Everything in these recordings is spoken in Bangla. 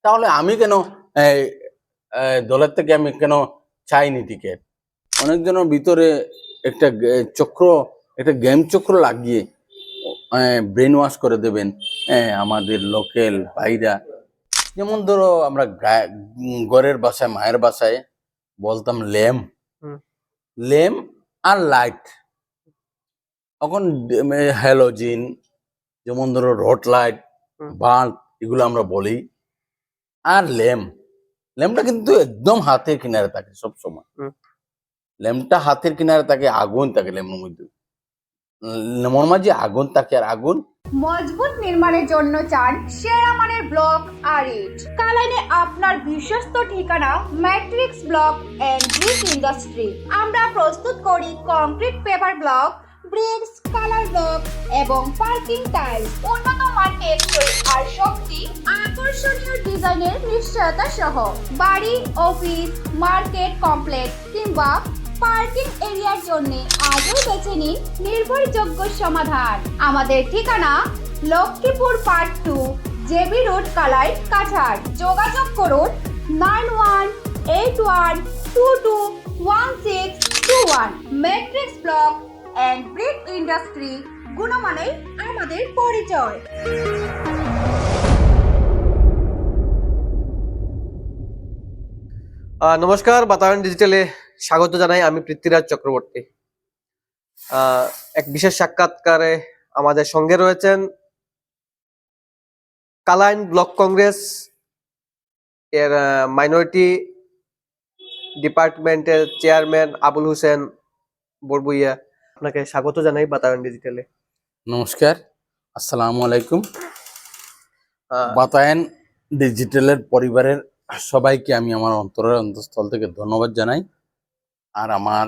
তাহলে আমি কেন এই, দলের থেকে আমি কেন চাইনি টিকিট? অনেকজনের ভিতরে একটা চক্র, একটা গেম চক্র লাগিয়ে ব্রেন ওয়াশ করে দেবেন আমাদের লোকাল ভাইরা। যেমন ধরো আমরা ঘরের বাসায়, মায়ের বাসায় বলতাম ল্যাম্প, হুম, ল্যাম্প আর লাইট। এখন হ্যালোজিন, যেমন ধরো রড লাইট, হুম, বাল্ব, এগুলো আমরা বলি। আর ল্যাম্প, ল্যাম্পটা কিন্তু একদম হাতের কিনারে থাকে সব সময়। হুম। ল্যাম্পটা হাতের কিনারে থাকে, আগুন থাকে ল্যাম্পের মধ্যে। লেমন মাঝে আগুন থাকে, আর আগুন মজবুত নির্মাণের জন্য চান সেরা মানের ব্লক আর ইট। কালাইনে আপনার বিশ্বস্ত ঠিকানা matrix block and brick industry. আমরা প্রস্তুত করি concrete paper block, bricks, colour block এবং পার্কিং টাইলস। উন্নত মান, টেকসই আর শক্তি, আকর্ষণীয় ডিজাইনের নিশ্চয়তা সহ বাড়ি, অফিস, মার্কেট কমপ্লেক্স কিংবা পার্কিং এরিয়ার জন্য আজও বেছে নিন নির্ভরযোগ্য সমাধান। আমাদের ঠিকানা Lakshmipur part 2, JB road, Kalai, Cachar. যোগাযোগ করুন 9181221621। Matrix block and brick industry, গুণমানে আমাদের পরিচয়। নমস্কার, বাতায়ন ডিজিটালে স্বাগত জানাই। আমি পৃথ্বীরাজ চক্রবর্তী। এক বিশেষ সাক্ষাৎকারে আমাদের সঙ্গে রয়েছেন কালাইন ব্লক কংগ্রেস এর মাইনরিটি ডিপার্টমেন্টের চেয়ারম্যান আবুল হোসেন বরবুইয়া। আপনাকে স্বাগত জানাই বাতায়ন ডিজিটালে। নমস্কার, আসসালামু আলাইকুম। আহ, বাতায়ন ডিজিটালের পরিবারের সবাইকে আমি আমার অন্তরের অন্তঃস্থল থেকে ধন্যবাদ জানাই। আর আমার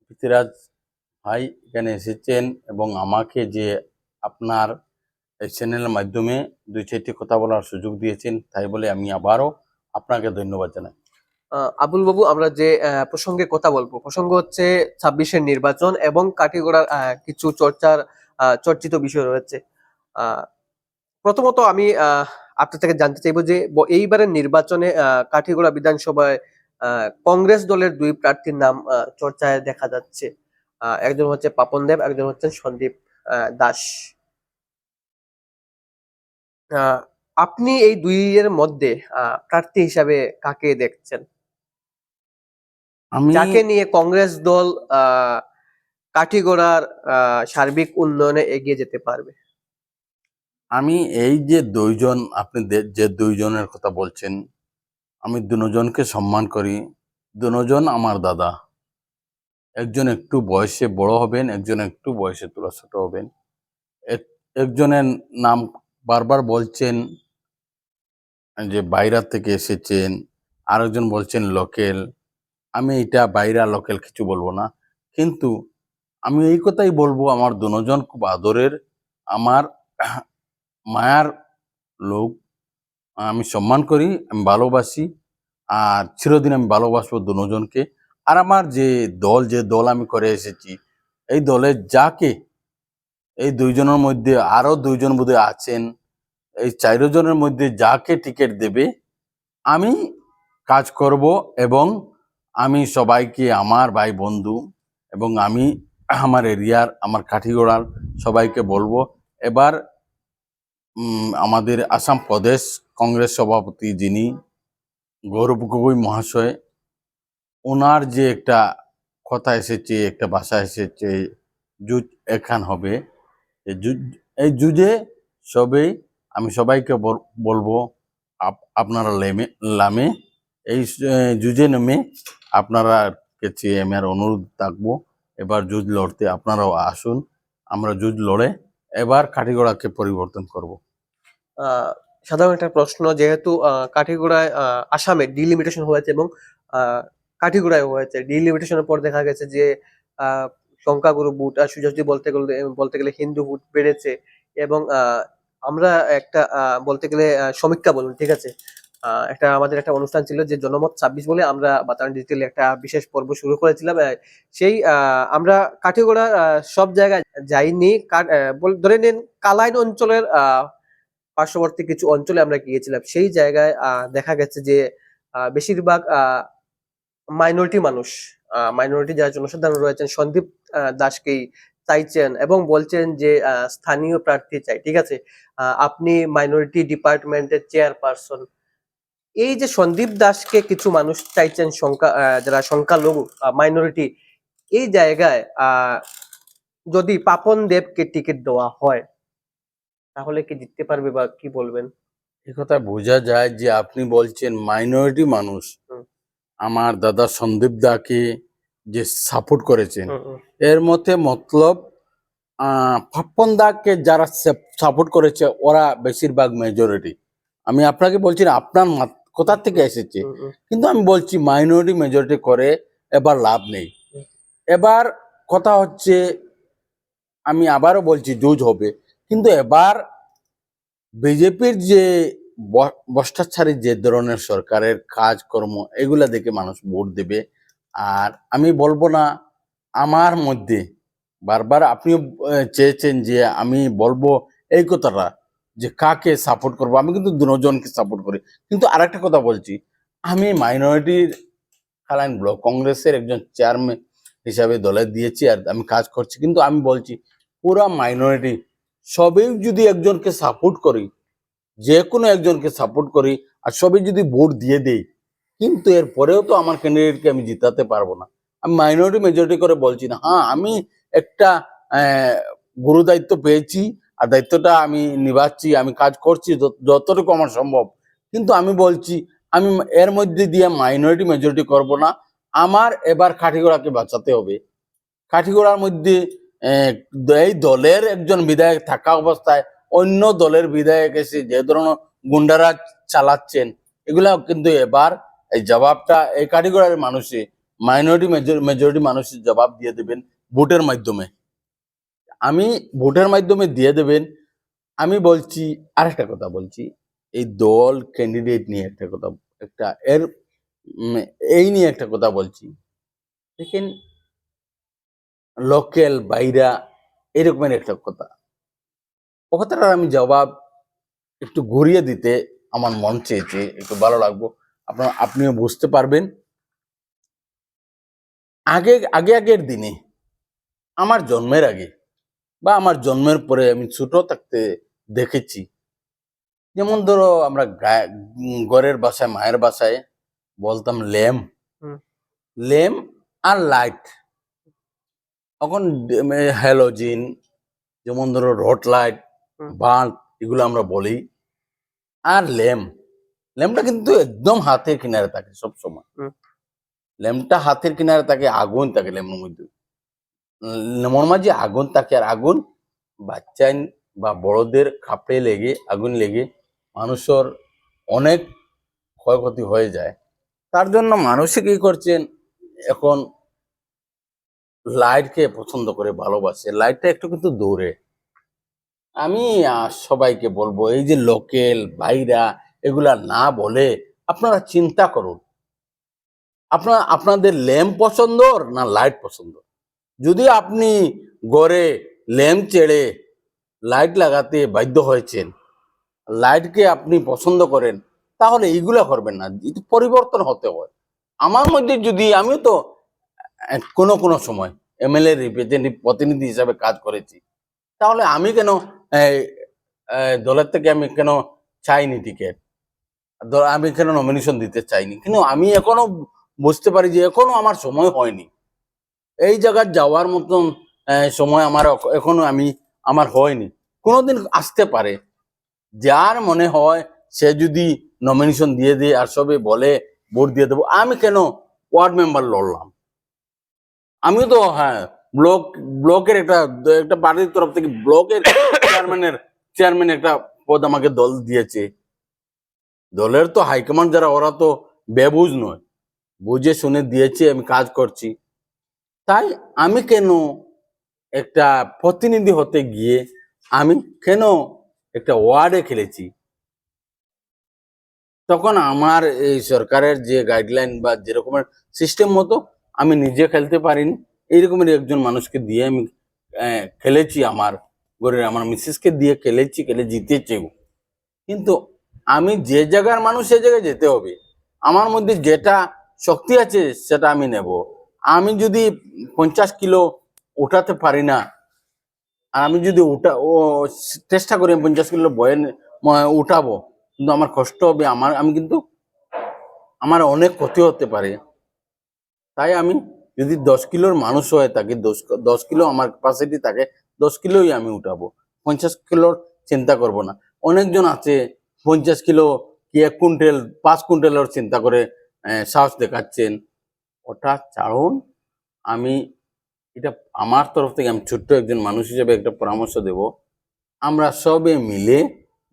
পৃথ্বীরাজ ভাই এখানে এসেছেন এবং আমাকে যে আপনার এই চ্যানেলের মাধ্যমে দুই চারটি কথা বলার সুযোগ দিয়েছেন, তাই বলে আমি আবারও আপনাকে ধন্যবাদ জানাই। আবুল বাবু, আমরা যে প্রসঙ্গে কথা বলবো, প্রসঙ্গ হচ্ছে 26-এর নির্বাচন এবং কাঠিগোড়ার কিছু চর্চিত বিষয় রয়েছে। আহ, প্রথমত আমি আপনার থেকে জানতে চাইবো যে এইবারের নির্বাচনে কাঠিগোড়া বিধানসভায় কংগ্রেস দলের দুই প্রার্থীর নাম চর্চায় দেখা যাচ্ছে। একজন হচ্ছে পাপন দেব, একজন হচ্ছেন সন্দীপ দাস। আহ, আপনি এই দুইয়ের মধ্যে প্রার্থী হিসাবে কাকে দেখছেন, আমি যাকে নিয়ে কংগ্রেস দল কাঠিগোড়ার সার্বিক উন্নয়নে এগিয়ে যেতে পারবে? আমি এই যে দুইজন, আপনি যে দুইজনের কথা বলছেন, আমি দুজনকে সম্মান করি। দুজন আমার দাদা। একজন একটু বয়সে বড় হবেন, একজন একটু বয়সে তোরা ছোট হবেন। একজনের নাম বারবার বলছেন যে বাইরা থেকে এসেছেন, আরেকজন বলছেন লোকেল। আমি এটা বাইরা লোকেল কিছু বলবো না, কিন্তু আমি এই কথাই বলবো, আমার দুজন খুব আদরের, আমার মায়ার লোক। আমি সম্মান করি, আমি ভালোবাসি, আর চিরদিন আমি ভালোবাসবো দুজনকে। আর আমার যে দল আমি করে এসেছি, এই দলের যাকে, এই দুইজনের মধ্যে আরো দুইজন বোধহয় আছেন, এই 4 জনের মধ্যে যাকে টিকিট দেবে আমি কাজ করব, এবং আমি সবাইকে, আমার ভাই বন্ধু এবং আমি আমার এরিয়ার, আমার কাঠিগোড়ার সবাইকে বলবো, এবার আমাদের আসাম প্রদেশ কংগ্রেস সভাপতি যিনি গৌরব গগৈ মহাশয়, ওনার যে একটা কথা এসেছে, একটা ভাষা এসেছে, জুজ এখান হবে। এই জুজে সবেই আমি সবাইকে বলবো, আপনারা লামে এই জুজে নেমে আপনারা কাছে আমি আর অনুরোধ থাকবো, এবার জুজ লড়তে আপনারাও আসুন। আমরা জুজ লড়ে এবার কাঠিগোড়াকে পরিবর্তন করব। আহ, সাধারণ একটা প্রশ্ন, যেহেতু কাঠিগোড়ায় আসামে ডিলিমিটেশন হয়েছে এবং কাঠিগোড়ায় হয়েছে, ডিলিমিটেশনের পর দেখা গেছে যে আহ, সংখ্যাগুরু ভোট আর সুজাসুজি বলতে গেলে হিন্দু ভোট বেড়েছে। এবং আমরা একটা বলতে গেলে সমীক্ষা বলুন, ঠিক আছে, একটা আমাদের একটা অনুষ্ঠান ছিল যে জনমত 26 বলে আমরা বাতায়ন ডিজিটাল একটা বিশেষ পর্ব শুরু করেছিলাম। সেই আমরা কাঠিগোড়া সব জায়গায় যাইনি। ধরে নিন কালাইন অঞ্চলের পার্শ্ববর্তী কিছু অঞ্চলে আমরা গিয়েছিলাম, সেই জায়গায় দেখা গেছে যে বেশিরভাগ মাইনরিটি মানুষ, মাইনরিটি যারা জনসাধারণ রয়েছেন সন্দীপ দাসকেই চাইছেন এবং বলছেন যে স্থানীয় প্রার্থী চাই। ঠিক আছে, আপনি মাইনরিটি ডিপার্টমেন্টের চেয়ারপারসন, এই যে সন্দীপ দাসকে কিছু মানুষ চাইছেন যারা সংখ্যালঘু মাইনরিটি, এই জায়গায় যদি পাপন দেবকে টিকিট দেওয়া হয় তাহলে কি জিততে পারবে বা কি বলবেন? এই কথা বোঝা যায় যে আপনি বলছেন মাইনরিটি মানুষ হুম। আমার দাদা সন্দীপ দাকে যে সাপোর্ট করেছেন, হুম, হুম, এর মধ্যে মতলব পাপ্পন দাকে যারা সাপোর্ট করেছে ওরা বেশিরভাগ মেজরিটি। আমি আপনাকে বলছি না আপনার কোথা থেকে এসেছে, হুম, হুম, কিন্তু আমি বলছি মাইনরিটি মেজরিটি করে এবার লাভ নেই। হুম। এবার কথা হচ্ছে, আমি আবারও বলছি জুজ হবে, কিন্তু এবার বিজেপির যে ভ্রষ্টাচারী যে ধরনের সরকারের কাজকর্ম এগুলা দেখে মানুষ ভোট দেবে। আর আমি বলবো না আমার মধ্যে, বারবার আপনিও চেয়েছেন যে আমি বলবো এই কথাটা যে কাকে সাপোর্ট করবো, আমি কিন্তু দুজনকে সাপোর্ট করি। কিন্তু আরেকটা কথা বলছি, আমি মাইনরিটির কালাইন ব্লক কংগ্রেসের একজন চেয়ারম্যান হিসাবে দলে দিয়েছি আর আমি কাজ করছি, কিন্তু আমি বলছি পুরা মাইনরিটি সবই যদি একজনকে সাপোর্ট করি, যে কোনো একজনকে সাপোর্ট করি আর সবই যদি ভোট দিয়ে দেই, কিন্তু এর পরেও তো আমার ক্যান্ডিডেটকে আমি জিতাতে পারবো না। আমি মাইনরিটি মেজরিটি করে বলছি না, হ্যাঁ আমি একটা গুরু দায়িত্ব পেয়েছি আর দায়িত্বটা আমি নিভাচ্ছি, আমি কাজ করছি যতটুকু আমার সম্ভব। কিন্তু আমি বলছি আমি এর মধ্যে দিয়ে মাইনরিটি মেজরিটি করব না। আমার এবার কাঠিগোড়াকে বাঁচাতে হবে। কাঠিগোড়ার মধ্যে আহ, এই দলের একজন বিধায়ক থাকা অবস্থায় অন্য দলের বিধায়ক এসে যে ধরনের গুন্ডারা চালাচ্ছেন, এগুলা কিন্তু এবার এই জবাবটা এই কাঠিগোড়ার মানুষে মাইনরিটি মেজরিটি মানুষের জবাব দিয়ে দেবেন ভোটের মাধ্যমে। আমি ভোটের মাধ্যমে দিয়ে দেবেন। আমি বলছি আরেকটা কথা বলছি, এই দল ক্যান্ডিডেট নিয়ে একটা কথা, একটা এর এই নিয়ে একটা কথা বলছি। দেখেন লোকাল বাইরা এরকমের একটা কথা, ও কথাটার আমি জবাব একটু ঘুরিয়ে দিতে আমার মন চেয়েছে, একটু ভালো লাগবো, আপনিও বুঝতে পারবেন। আগের দিনে আমার জন্মের আগে বা আমার জন্মের পরে আমি ছোট থাকতে দেখেছি, যেমন ধরো আমরা ঘরের বাসায় মায়ের বাসায় বলতাম ল্যাম্প, হুম, ল্যাম্প আর লাইট। এখন হ্যালোজিন, যেমন ধরো রড লাইট, হুম, বাল্ব, এগুলো আমরা বলি। আর ল্যাম্পটা কিন্তু একদম হাতের কিনারে থাকে সব সময়। হুম, ল্যাম্পটা হাতের কিনারে থাকে, আগুন থাকে ল্যাম্পের মধ্যে, লেমন মাঝে আগুন থাকে। আর আগুন বাচ্চা বা বড়দের কাপড়ে লেগে আগুন লেগে মানুষের অনেক ক্ষয়ক্ষতি হয়ে যায়। তার জন্য মানুষে কি করছেন এখন লাইটকে পছন্দ করে, ভালোবাসে লাইটটা একটু কিন্তু দূরে। আমি সবাইকে বলবো এই যে লোকাল ভাইরা এগুলা না বলে আপনারা চিন্তা করুন, আপনাদের ল্যাম্প পছন্দ না লাইট পছন্দ। যদি আপনি ঘরে ল্যাম্প ছেড়ে লাইট লাগাতে বাধ্য হয়েছেন, লাইটকে আপনি পছন্দ করেন, তাহলে এইগুলা করবেন না, একটু পরিবর্তন হতে হয়। আমার মধ্যে যদি আমিও তো কোনো কোনো সময় এমএলএ রিপ্রেজেন্টেটিভ প্রতিনিধি হিসাবে কাজ করেছি, তাহলে আমি কেন এই, দলের থেকে আমি কেন চাইনি টিকিট, আমি কেন নমিনেশন দিতে চাইনি, কিন্তু আমি এখনো বুঝতে পারি যে এখনো আমার সময় হয়নি এই জায়গায় যাওয়ার মতন। সময় আমার এখনো আমার হয়নি, কোনোদিন আসতে পারে। যার মনে হয় সে যদি নমিনেশন দিয়ে দেয় আর সবে বলে ভোট দিয়ে দেবো, আমি কেন ওয়ার্ড মেম্বার লড়লাম। আমিও তো হ্যাঁ ব্লকের একটা একটা পার্টির তরফ থেকে ব্লকের চেয়ারম্যান একটা পদ আমাকে দল দিয়েছে। দলের তো হাইকমান্ড যারা ওরা তো বেবুঝ নয়, বুঝে শুনে দিয়েছে, আমি কাজ করছি। তাই আমি কেন একটা প্রতিনিধি হতে গিয়ে আমি কেন একটা ওয়ার্ডে খেলেছি, তখন আমার এই সরকারের যে গাইডলাইন বা যেরকমের সিস্টেম মতো আমি নিজে খেলতে পারিনি। এইরকমের একজন মানুষকে দিয়ে আমি খেলেছি, আমার ঘরের আমার মিসেসকে দিয়ে খেলেছি, খেলে জিতেছি। কিন্তু আমি যে জায়গার মানুষ সে জায়গায় যেতে হবে। আমার মধ্যে যেটা শক্তি আছে সেটা আমি নেব। আমি যদি 50 কিলো উঠাতে পারি না, আর আমি যদি চেষ্টা করি 50 কিলো বয়ে উঠাবো, কিন্তু আমার কষ্ট হবে, আমি কিন্তু আমার অনেক ক্ষতি হতে পারে। তাই আমি যদি 10 কিলোর মানুষ হয়ে থাকি, 10 কিলো আমার ক্যাপাসিটি থাকে, 10 কিলোই আমি উঠাবো, 50 কিলোর চিন্তা করব না। অনেকজন আছে 50 কিলো কি 1 কুইন্টাল 5 কুইন্টালের চিন্তা করে সাহস দেখাচ্ছেন। ওটা ছাড়ুন। আমি এটা আমার তরফ থেকে আমি ছোট্ট একজন মানুষ হিসেবে একটা পরামর্শ দেব। আমরা সবে মিলে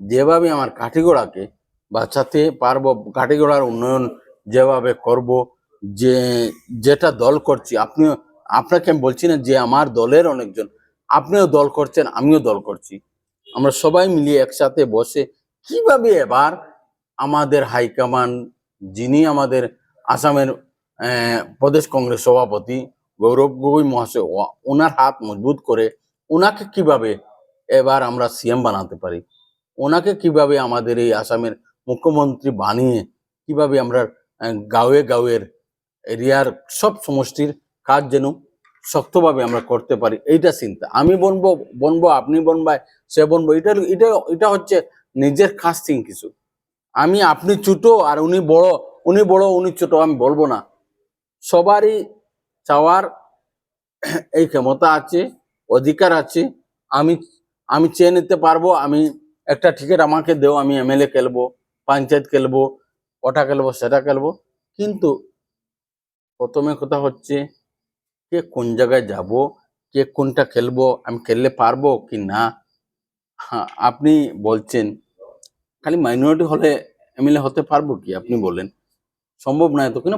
যেভাবে আমার কাঠিগোড়াকে বাঁচাতে পারবো, কাঠিগোড়ার উন্নয়ন যেভাবে করব, যে যেটা দল করছি, আপনাকে আমি বলছি না যে আমার দলের অনেকজন, আপনিও দল করছেন, আমিও দল করছি, আমরা সবাই মিলিয়ে একসাথে বসে কিভাবে এবার আমাদের হাইকমান্ড, যিনি আমাদের আসামের প্রদেশ কংগ্রেস সভাপতি গৌরব গগৈ মহাশয়, ওনার হাত মজবুত করে ওনাকে কিভাবে এবার আমরা সিএম বানাতে পারি, ওনাকে কিভাবে আমাদের এই আসামের মুখ্যমন্ত্রী বানিয়ে কিভাবে আমরা গাঁয়ে গাঁয়ের এরিয়ার সব সমষ্টির কাজ যেন শক্তভাবে আমরা করতে পারি, এইটা চিন্তা। আমি বনবো, আপনি বনবাই, সে বনবো, এটা এটা এটা হচ্ছে নিজের কাজ থিং কিছু। আপনি ছোট আর উনি বড়, উনি ছোট আমি বলবো না। সবারই চাওয়ার এই ক্ষমতা আছে, অধিকার আছে। আমি আমি চেয়ে নিতে পারবো, আমি একটা টিকিট আমাকে দেও, আমি এমএলএ খেলবো, পঞ্চায়েত খেলবো, ওটা খেলবো, সেটা খেলবো। কিন্তু প্রথমে কথা হচ্ছে কে কোন জায়গায় যাব, কে কোনটা খেলবো, আমি খেললে পারবো কি না। হ্যাঁ, আপনি বলছেন খালি মাইনরিটি হলে এমএলএ হতে পারবো কি, আপনি বলেন সম্ভব নয় তো। কেন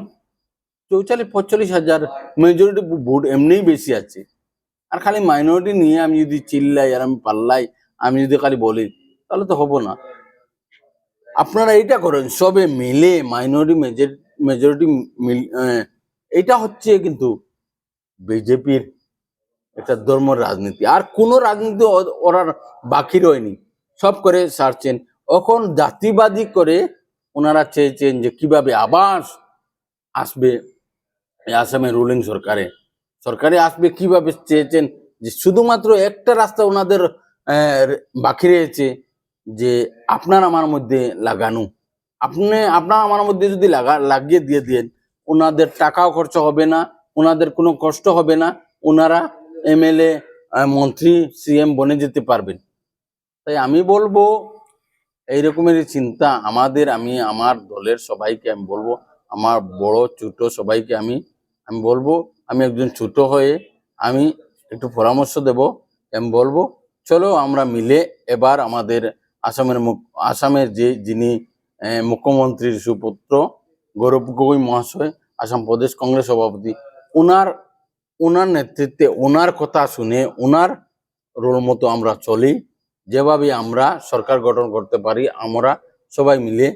44-45 হাজার মেজরিটি ভোট এমনিই বেশি আছে, আর খালি মাইনরিটি নিয়ে আমি যদি চিল্লাই আর আমি পাল্লাই, আমি যদি খালি বলি, তাহলে তো হবো না। আপনারা এইটা করেন সবে মিলে মাইনরিটি মেজরিটি এইটা হচ্ছে কিন্তু বিজেপির একটা ধর্ম রাজনীতি। আর কোন রাজনীতি ওরা বাকি রয়নি, সব করে সারছেন। এখন জাতিবাদী করে ওনারা চেয়েছেন যে কিভাবে আবার আসবে আসামের রুলিং সরকারে আসবে, কিভাবে চেয়েছেন যে শুধুমাত্র একটা রাস্তা ওনাদের বাকি রয়েছে, যে আপনার আমার মধ্যে লাগানো। আপনার আমার মধ্যে যদি লাগিয়ে দিয়ে দেন, ওনাদের টাকাও খরচ হবে না, ওনাদের কোনো কষ্ট হবে না, ওনারা এমএলএ, মন্ত্রী, সিএম বনে যেতে পারবেন। তাই আমি বলবো এই রকমের চিন্তা আমাদের, আমি আমার দলের সবাইকে আমি বলবো, আমার বড় ছোট সবাইকে আমি বলবো, আমি একজন ছোট হয়ে আমি একটু পরামর্শ দেব। আমি বলবো চলো আমরা মিলে এবার আমাদের আসামের যিনি মুখ্যমন্ত্রীর সুপুত্র গৌরব গগৈ মহাশয়, আসাম প্রদেশ কংগ্রেস সভাপতি, ওনার নেতৃত্বে, ওনার কথা শুনে, ওনার রোল মতো আমরা চলি, যেভাবে আমরা সরকার গঠন করতে পারি, আমরা সবাই মিলে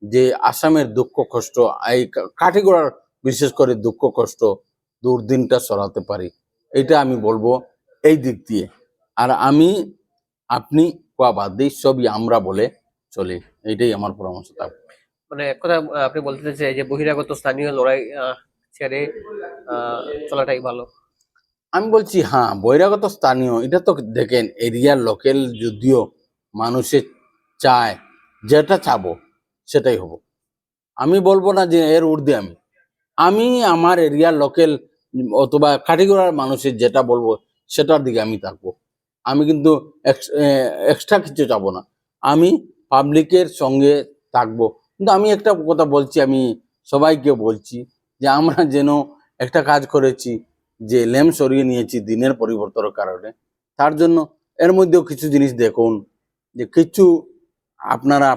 যে আসামের দুঃখ কষ্ট, এই কাঠিগড়ার বিশেষ করে দুঃখ কষ্ট দুর্দিনটা সরাতে পারি, এটা আমি বলবো এই দিক দিয়ে। আর আপনি কোয়া বাদ দিই, সবই আমরা বলে চলি, এইটাই আমার পরামর্শ থাকবে। মানে এক কথা আপনি বলতে চাইছেন যে বহিরাগত স্থানীয় লড়াই ছেড়ে চলাটাই ভালো। আমি বলছি হ্যাঁ, বহিরাগত স্থানীয় এটা তো দেখেন এরিয়ার লোকাল, যদিও মানুষের চায়, যেটা চাবো সেটাই হবো। আমি বলবো না যে এর ঊর্ধ্বে আমি আমার এরিয়ার লোকাল অথবা কাঠিগড়ার মানুষের যেটা বলবো সেটার দিকে আমি থাকবো। আমি কিন্তু এক্সট্রা কিছু চাবো না, আমি পাবলিকের সঙ্গে থাকবো। কিন্তু আমি একটা কথা বলছি, আমি সবাইকে বলছি যে আমরা যেন একটা কাজ করেছি, যে লেম সরিয়ে নিয়েছি দিনের পরিবর্তনের কারণে, তার জন্য এর মধ্যেও কিছু জিনিস দেখুন, যে কিছু আপনারা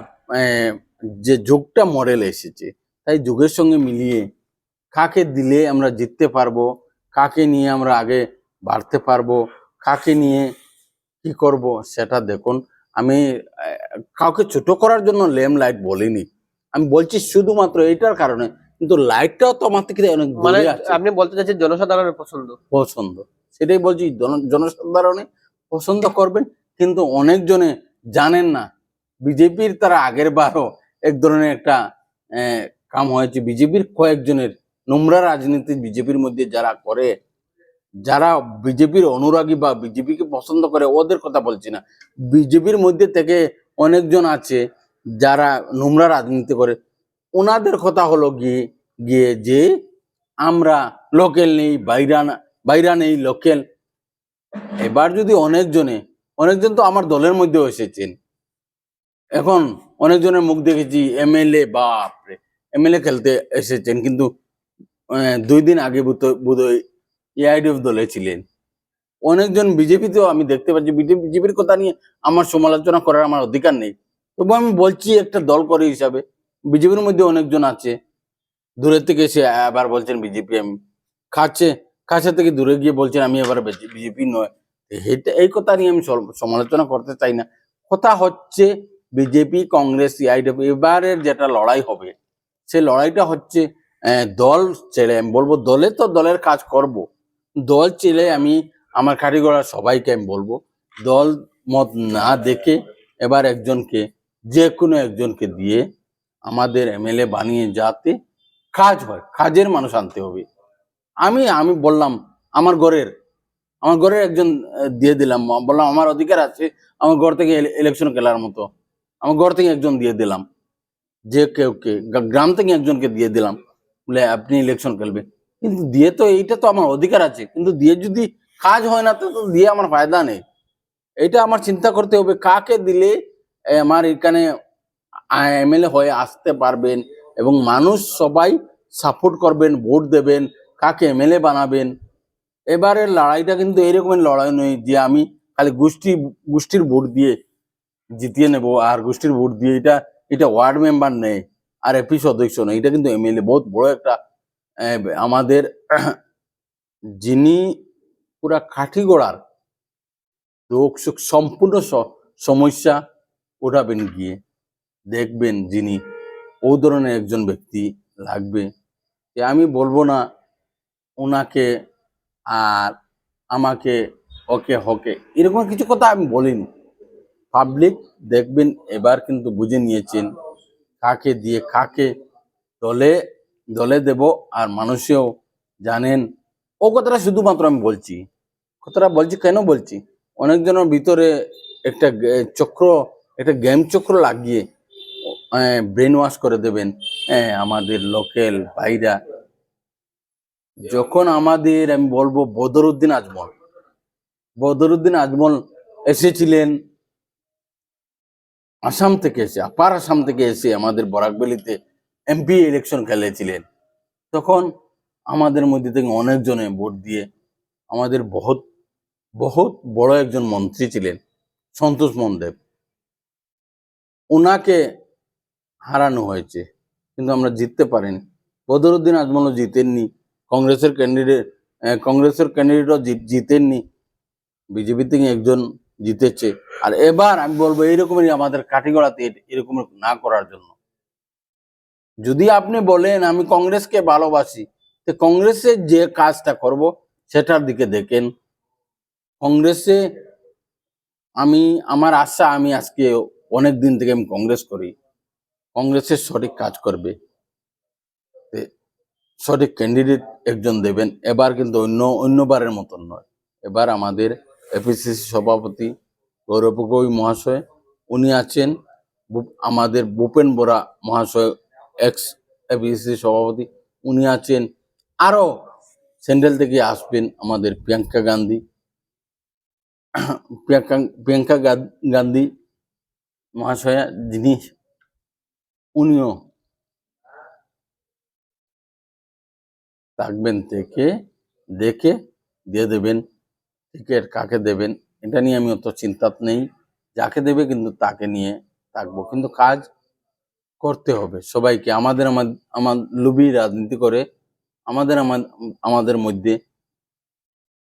যে যুগটা মডেল এসেছে, তাই যুগের সঙ্গে মিলিয়ে কাকে দিলে আমরা জিততে পারবো, কাকে নিয়ে আমরা আগে বাড়তে পারবো, কাকে নিয়ে কি করব সেটা দেখুন। আমি কাউকে ছোট করার জন্য লেম লাইট বলিনি, আমি বলছি শুধুমাত্র এইটার কারণে, কিন্তু লাইটটাও তো আমার থেকে অনেক মানে দূরে আছে। আপনি বলতে চাচ্ছেন জনসাধারণের পছন্দ সেটাই বলছি, জনসাধারণে পছন্দ করবেন, কিন্তু অনেকজনে জানেন না বিজেপির তারা আগের বারও এক ধরনের একটা কাম হয়েছে। বিজেপির কয়েকজনের নোংরা রাজনীতি বিজেপির মধ্যে যারা করে, যারা বিজেপির অনুরাগী বা বিজেপিকে পছন্দ করে, ওদের কথা বলছি না, বিজেপির মধ্যে থেকে অনেকজন আছে যারা নোংরা রাজনীতি করে, ওনাদের কথা হলো গিয়ে গিয়ে যে আমরা লোকেল নেই, বাইরা নেই, লোকেল। এবার যদি অনেকজন তো আমার দলের মধ্যেও এসেছেন, এখন অনেকজনের মুখ দেখেছি, এমএলএ, বাপরে, এমএলএ খেলতে এসেছেন, কিন্তু 2 দিন আগে বোধহয় এআইডিএফ দলে ছিলেন। অনেকজন বিজেপিতেও আমি দেখতে পাচ্ছি। বিজেপির কথা নিয়ে আমার সমালোচনা করার আমার অধিকার নেই, তবু আমি বলছি একটা দল করে হিসাবে বিজেপির মধ্যে অনেকজন আছে, দূরের থেকে এসে আবার বলছেন বিজেপি। আমি কাছে থেকে দূরে গিয়ে বলছেন আমি এবার বিজেপি নয়। এই কথা নিয়ে আমি সমালোচনা করতে চাই না। কথা হচ্ছে বিজেপি, কংগ্রেস, সিআইডিএফ এবারের যেটা লড়াই হবে, সেই লড়াইটা হচ্ছে দল ছেড়ে, আমি বলবো দলে তো দলের কাজ করব, দল ছেড়ে আমি আমার কারিগড়া সবাইকে আমি বলবো দল মত না দেখে এবার যে কোনো একজনকে দিয়ে আমাদের এমএলএ বানিয়ে যাতে কাজ হয়, কাজের মানুষ আনতে হবে। আমি বললাম আমার ঘরের একজন দিয়ে দিলাম, বললাম আমার অধিকার আছে, আমার ঘর থেকে ইলেকশন খেলার মতো আমার ঘর থেকে একজন দিয়ে দিলাম, যে কেউকে গ্রাম থেকে একজনকে দিয়ে দিলাম, বলে আপনি ইলেকশন খেলবে। কিন্তু দিয়ে তো এইটা তো আমার অধিকার আছে, কিন্তু দিয়ে যদি কাজ হয় না তো দিয়ে আমার ফায়দা নেই। এটা আমার চিন্তা করতে হবে কাকে দিলে আমার এখানে এমএলএ হয়ে আসতে পারবেন এবং মানুষ সবাই সাপোর্ট করবেন, ভোট দেবেন, কাকে এমএলএ বানাবেন। এবারের লড়াইটা কিন্তু এরকমের লড়াই নয় যে আমি খালি গোষ্ঠীর ভোট দিয়ে জিতিয়ে নেব, আর গোষ্ঠীর ভোট দিয়ে এটা ওয়ার্ড মেম্বার নেই আর এপি সদস্য নেই, এটা কিন্তু এমএলএ বহুত বড় একটা আমাদের যিনি পুরা কাঠিগোড়ার দুঃখ সুখ সম্পূর্ণ সমস্যা ওঠাবেন গিয়ে, দেখবেন যিনি ও ধরনের একজন ব্যক্তি লাগবে। আমি বলবো না ওনাকে আর আমাকে ওকে হকে এরকম কিছু কথা আমি বলিনি। পাবলিক দেখবেন এবার কিন্তু বুঝে নিয়েছেন কাকে দিয়ে কাকে দলে দেব, আর মানুষেও জানেন। ও কথাটা শুধুমাত্র আমি বলছি, কেন বলছি, অনেকজনের ভিতরে একটা একটা গেম চক্র লাগিয়ে ব্রেন ওয়াশ করে দেবেন। আমাদের লোকেল ভাইরা, যখন আমাদের আমি বলবো বদরুদ্দিন আজমল এসেছিলেন আপার আসাম থেকে এসে আমাদের বরাকবেলিতে এমপি ইলেকশন খেলেছিলেন, তখন আমাদের মধ্যে থেকে অনেকজনে ভোট দিয়ে আমাদের বহুত বহুত বড় একজন মন্ত্রী ছিলেন সন্তোষ মনদেব, ওনাকে হারানো হয়েছে, কিন্তু আমরা জিততে পারিনি। বদরুদ্দিন আজমলও জিতেননি, কংগ্রেসের ক্যান্ডিডেটও জিতেননি, বিজেপি থেকে একজন জিতেছে। আর এবার আমি বলবো এইরকমই আমাদের কাঠিগড়াতে এরকম না করার জন্য। যদি আপনি বলেন আমি কংগ্রেসকে ভালোবাসি, তো কংগ্রেসের যে কাজটা করব সেটার দিকে দেখেন। কংগ্রেসে আমার আশা, আমি আজকে অনেক দিন থেকে আমি কংগ্রেস করি, কংগ্রেসের সঠিক কাজ করবে, সঠিক ক্যান্ডিডেট একজন দেবেন। এবার কিন্তু অন্যবারের মতন নয়। এবার আমাদের এপিসিসি সভাপতি গৌরব গগৈ মহাশয় উনি আছেন, আমাদের ভূপেন বরা মহাশয় এক্স এপিসিসি সভাপতি উনি আছেন, আরো সেন্ট্রাল থেকে আসবেন আমাদের প্রিয়াঙ্কা গান্ধী মহাশয়া, যিনি উনিও থাকবেন, দেখে দিয়ে দেবেন টিকিট। কাকে দেবেন এটা নিয়ে আমি অত চিন্তাত নেই, যাকে দেবে কিন্তু তাকে নিয়ে থাকবো, কিন্তু কাজ করতে হবে সবাইকে। আমার লুবি রাজনীতি করে আমাদের মধ্যে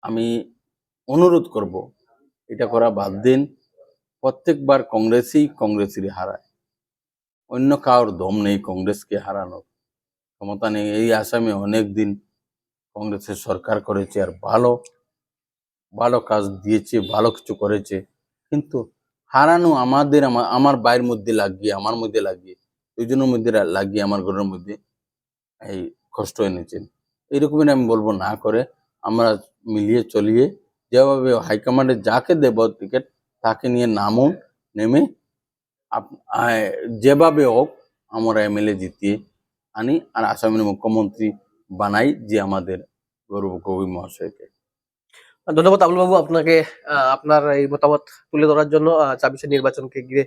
আমি অনুরোধ করব এটা করা বাদ দিন। প্রত্যেকবার কংগ্রেসই হারায়, অন্য কারোর দম নেই কংগ্রেসকে হারানোর ক্ষমতা নেই। এই আসামে অনেক দিন কংগ্রেসের সরকার করেছে আর ভালো কাজ দিয়েছে, ভালো কিছু করেছে, কিন্তু হারানো আমার বাইরের মধ্যে লাগিয়ে, আমার মধ্যে লাগিয়ে, দুইজনের মধ্যে লাগিয়ে, আমার ঘরের মধ্যে এই কষ্ট এনেছেন। এরকমই আমি বলবো না করে আমরা মিলিয়ে চলিয়ে যেভাবে হাইকমান্ডে যাকে দেব টিকিট তাকে নিয়ে নামুন, নেমে যেভাবে হোক আমরা এমএলএ জিতিয়ে আনি আর আসামের মুখ্যমন্ত্রী বানাই, যে আমাদের গৌরব গগৈ মহাশয়কে। ধন্যবাদ আবুল বাবু আপনাকে আপনার এই মতামত তুলে ধরার জন্য 24 নির্বাচনকে ঘিরে।